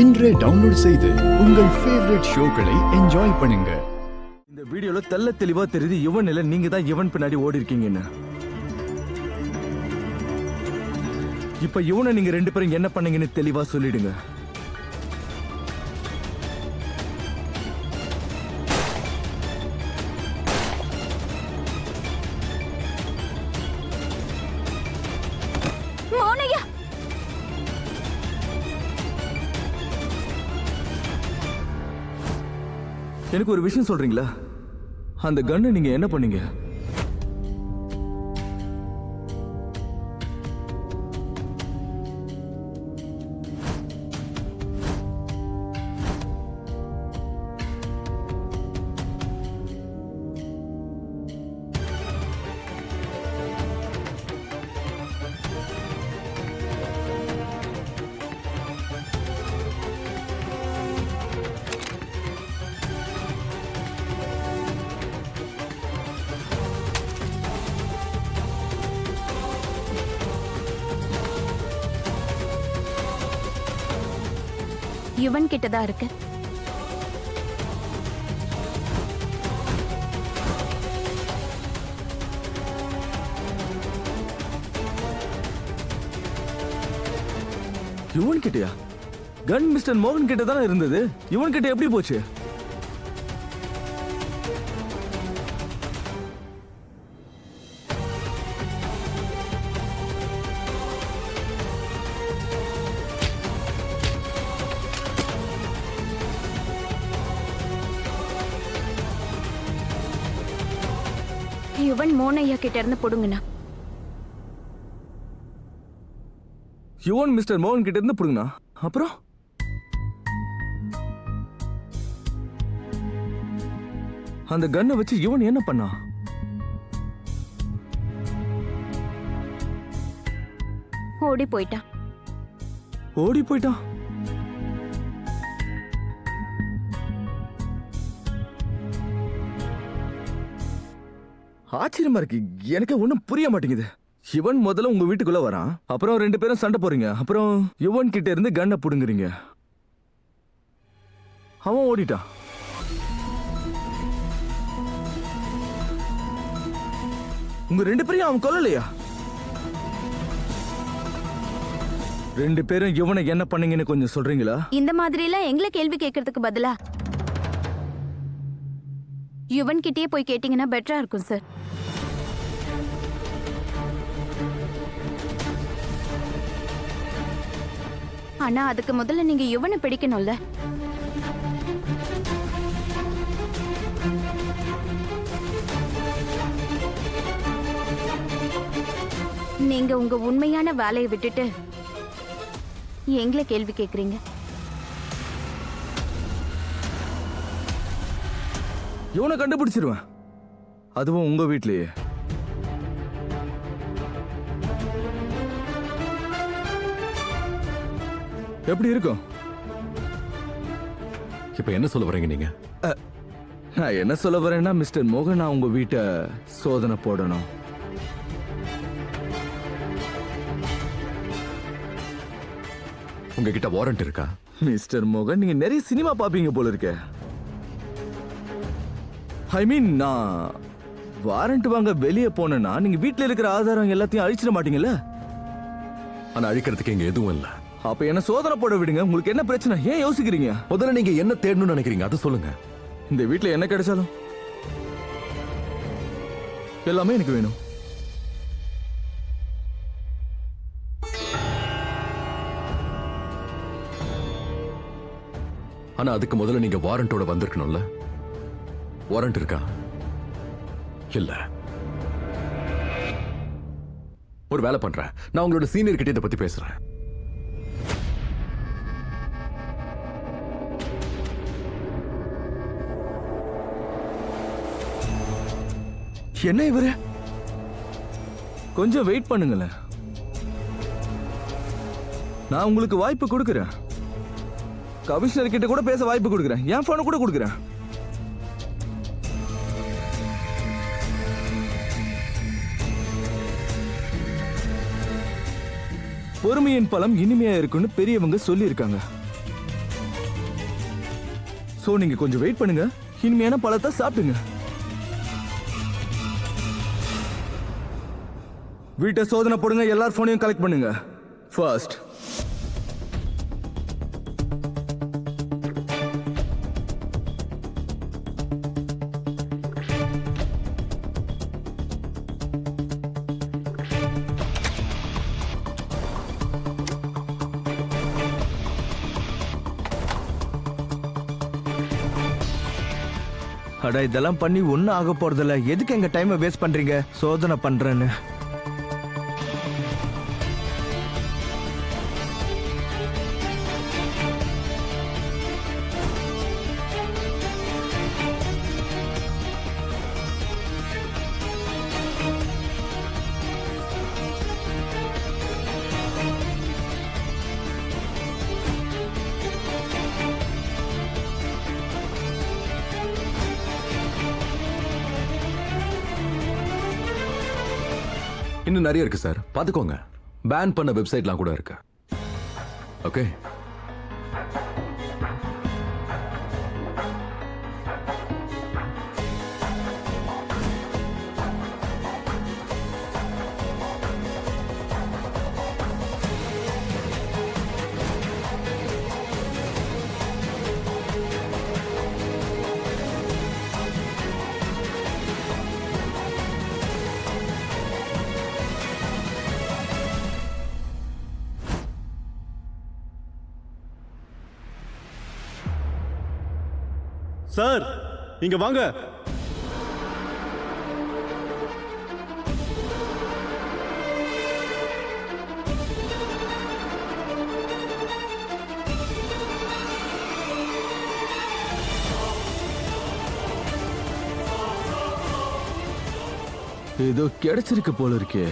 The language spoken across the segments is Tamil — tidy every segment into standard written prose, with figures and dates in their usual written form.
இன்றே டவுன்லோட் செய்து உங்கள் ஃபேவரட் ஷோக்களை என்ஜாய் பண்ணுங்க. இந்த வீடியோல தெள்ள தெளிவா தெரியுது இவன் இல்ல நீங்க தான் இவன் பின்னாடி ஓடி இருக்கீங்கன்னு. இப்ப இவனை நீங்க ரெண்டு பேரும் என்ன பண்ணீங்கன்னு தெளிவா சொல்லிடுங்க. எனக்கு ஒரு விஷயம் சொல்றீங்களா? அந்த கன்னை நீங்க என்ன பண்ணீங்க? யுவன் கிட்டதான் இருக்கு. யுவன் கிட்டயா? கன் மிஸ்டர் மோகன் கிட்ட தானே இருந்தது. யுவன் கிட்ட எப்படி போச்சு? யுவன் மோனையா கிட்ட இருந்து புடுங்கண்ணா. யுவன் மிஸ்டர் மோகன் கிட்ட இருந்து புடுங்கண்ணா. அப்புறம் அந்த கன்னை வச்சு யுவன் என்ன பண்ணா? ஓடி போயிட்டான். ஓடி போயிட்டான்? ஆச்சரியமா இருக்கு. எனக்கு ஒண்ணும் புரிய மாட்டேங்குது. யுவன் முதல்ல உங்க வீட்டுக்குள்ள வரான், அப்புறம் ரெண்டு பேரும் சண்டை போறீங்க, அப்புறம் யுவன் கிட்ட இருந்து கன்னை புடுங்குறீங்க. அவன் ஓடிட்டான். உங்க ரெண்டு பேரையும் அவன் கொல்லலையா? ரெண்டு பேரும் யுவனை என்ன பண்ணீங்கன்னு கொஞ்சம் சொல்றீங்களா? இந்த மாதிரி எல்லாம் எங்களை கேள்வி கேட்கறதுக்கு பதிலா யுவன் கிட்டே போய் கேட்டீங்கன்னா பெட்டரா இருக்கும் சார். ஆனா அதுக்கு முதல்ல நீங்க யுவனை பிடிக்கணும்ல. நீங்க உங்க உண்மையான வேலையை விட்டுட்டு எங்களை கேள்வி கேக்குறீங்க. இவனை கண்டுபிடிச்சிருவேன், அதுவும் உங்க வீட்லயே. எப்படி இருக்கும்? இப்ப என்ன சொல்ல வரீங்க நீங்க? நான் என்ன சொல்ல வரேன்னா மிஸ்டர் மோகன், நான் உங்க வீட்டை சோதனை போடணும். உங்ககிட்ட வாரண்ட் இருக்கா? மிஸ்டர் மோகன், நீங்க நிறைய சினிமா பாப்பீங்க போல இருக்க. ஐ மீன், நான் வாரண்ட் வாங்க வெளியே போனேன்னா நீங்க வீட்டுல இருக்கிற ஆதாரம் எல்லாத்தையும் அழிச்சிட மாட்டீங்கல்ல? ஆனா அழிக்கிறதுக்கு இங்க எதுவும் இல்ல. அப்ப என்ன சோதனை போட விடுங்க. உங்களுக்கு என்ன பிரச்சனை? ஏன் யோசிக்கிறீங்க? முதல்ல நீங்க என்ன தேடணும்னு நினைக்கிறீங்க அது சொல்லுங்க. இந்த வீட்டுல என்ன கிடைச்சாலும் எல்லாமே எனக்கு வேணும். ஆனா அதுக்கு முதல்ல நீங்க வாரண்டோட வந்திருக்கணும்ல. வாரண்ட் இருக்கா? இல்ல. ஒரு வேலை பண்றேன், நான் உங்களோட சீனியர் கிட்ட இதை பத்தி பேசுறேன். என்ன இவரு? கொஞ்சம் வெயிட் பண்ணுங்களேன், நான் உங்களுக்கு வாய்ப்பு கொடுக்கிறேன். கமிஷனர் கிட்ட கூட பேச வாய்ப்பு கொடுக்கிறேன். என் போனை கூட கொடுக்கிறேன். பொறுமையின் பலம் இனிமையா இருக்குன்னு பெரியவங்க சொல்லி இருக்காங்க. சோ நீங்க கொஞ்சம் வெயிட் பண்ணுங்க, இனிமையான பழத்தை சாப்பிடுங்க. வீட்டை சோதனை போடுங்க, எல்லார் போனையும் கலெக்ட் பண்ணுங்க. ஃபர்ஸ்ட் அட இதெல்லாம் பண்ணி ஒன்னும் ஆக போறதில்ல. எதுக்கு எங்க டைமை வேஸ்ட் பண்றீங்க? சோதனை பண்றேன்னு. இன்னும் நிறைய இருக்கு சார், பாத்துக்கோங்க. பேன் பண்ண வெப்சைட்லாம் கூட இருக்கு. ஓகே. சார் இங்க வாங்க. ஏதோ கிடைச்சிருக்கு போல இருக்கே.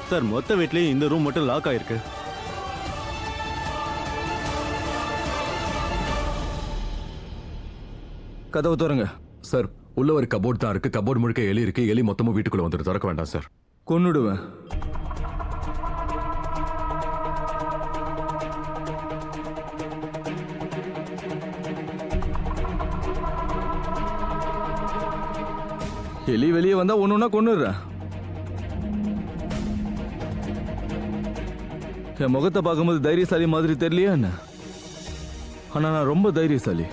சார் மொத்த வீட்லயும் இந்த ரூம் மட்டும் லாக் ஆயிருக்கு. கதவு திறங்க. சார் உள்ள ஒரு கபோர்ட் தான் இருக்கு. கபோர்ட் முழுக்க எலி இருக்கு. எலி மொத்தமும் வீட்டுக்குள்ள வந்துட்டு திறக்க வேண்டாம் சார். கொன்னுடுவேன். எலி வெளியே வந்தா ஒண்ணுன்னா கொன்னுடுறேன். என் முகத்தை பார்க்கும்போது தைரியசாலி மாதிரி தெரியலையா என்ன? ஆனா நான் ரொம்ப தைரியசாலி.